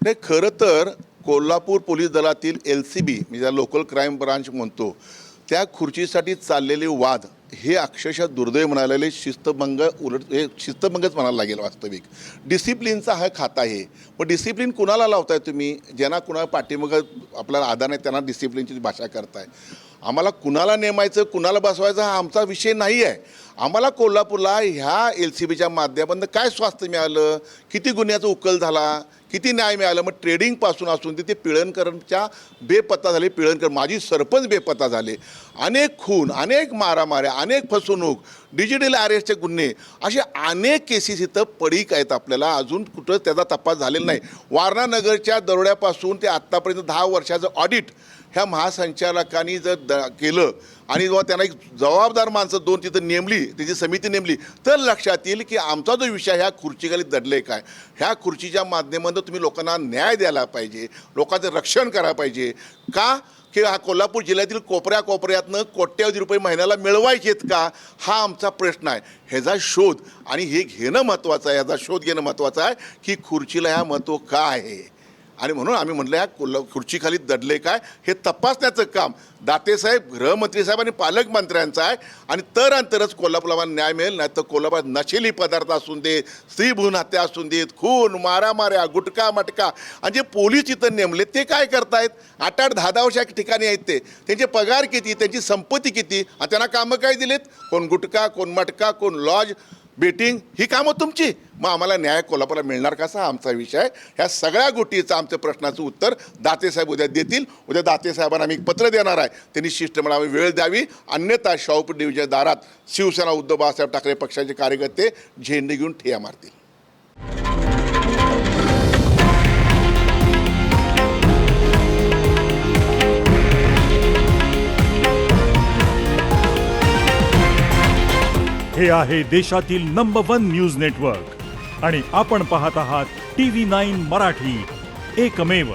नाही, खरं तर कोल्हापूर पोलीस दलातील LCB म्हणजे ज्याला लोकल क्राईम ब्रांच म्हणतो, त्या खुर्चीसाठी चाललेले वाद हे अक्षरशः दुर्दैव म्हणालेले शिस्तभंग, उलट हे शिस्तभंगच म्हणायला लागेल. वास्तविक डिसिप्लिनचा हा खाता आहे. पण डिसिप्लिन कुणाला लावताय तुम्ही? ज्यांना कुणाला पाठीमागं आपल्याला आधार नाही त्यांना डिसिप्लिनची भाषा करताय. आम्हाला कुणाला नेमायचं, कुणाला बसवायचं हा आमचा विषय नाही आहे. आम्हाला कोल्हापूरला ह्या LCBच्या माध्यमातून काय स्वास्थ्य मिळालं, किती गुन्ह्याचा उकल झाला, किती न्याय मिळालं. मग ट्रेडिंगपासून असून ते पिळणकरांच्या बेपत्ता झाले, पिळणकर माझी सरपंच बेपत्ता झाले, अनेक खून, अनेक मारामाऱ्या, अनेक फसवणूक, डिजिटल अरेस्टचे गुन्हे, असे अनेक केसेस इथं पडीक आहेत. आपल्याला अजून कुठं त्याचा तपास झालेला नाही. वारणा नगरच्या दरोड्यापासून ते आत्तापर्यंत 10 वर्षाचं ऑडिट ह्या महासंचालकांनी जर केलं आणि जेव्हा त्यांना एक जबाबदार माणसं 2 तिथं नेमली, त्याची समिती नेमली, तर लक्षात येईल की आमचा जो विषय ह्या खुर्चीखाली दडले काय. ह्या खुर्चीच्या माध्यमातून तुम्ही लोकांना न्याय द्यायला पाहिजे, लोकांचं रक्षण करायला पाहिजे. का की हा कोल्हापूर जिल्ह्यातील कोपऱ्यातनं कोट्यवधी रुपये महिन्याला मिळवायचेत का, हा आमचा प्रश्न आहे. ह्याचा शोध आणि हे घेणं महत्त्वाचं आहे, ह्याचा शोध घेणं महत्त्वाचं आहे की खुर्चीला ह्या महत्त्व काय आहे. आणि म्हणून आम्ही म्हटलं ह्या खुर्चीखाली दडले काय हे तपासण्याचं काम दातेसाहेब, गृहमंत्री साहेब आणि पालकमंत्र्यांचं आहे. आणि तरच कोल्हापूरला न्याय मिळेल. नाही तर कोल्हापुरात नशेली पदार्थ असून देत, स्त्रीभ्रूण हत्या असून देत, खून, मारामाऱ्या, गुटखा मटका, आणि जे पोलीस इथं नेमले ते काय करतायत? 8-8, 10-10 वर्षा ठिकाणी आहेत ते. त्यांचे पगार किती, त्यांची संपत्ती किती, आणि त्यांना कामं काय दिलेत? कोण गुटखा, कोण मटका, कोण लॉज, बेटिंग, ही कामं तुमची. मग आम्हाला न्याय कोल्हापूरला मिळणार कसा, हा आमचा विषय आहे. ह्या सगळ्या गोष्टीचं आमच्या प्रश्नाचं उत्तर दातेसाहेब उद्या देतील. उद्या दातेसाहेबांना आम्ही एक पत्र देणार आहे. त्यांनी शिष्टमंडळाला वेळ द्यावी, अन्यथा शाहूपूर डिव्हिजन दारात शिवसेना उद्धव बाळासाहेब ठाकरे पक्षाचे कार्यकर्ते झेंडे घेऊन ठिय्या मारतील. हे आहे देशातील नंबर 1 न्यूज नेटवर्क आणि आपण पाहत आहात TV9 मराठी, एकमेव.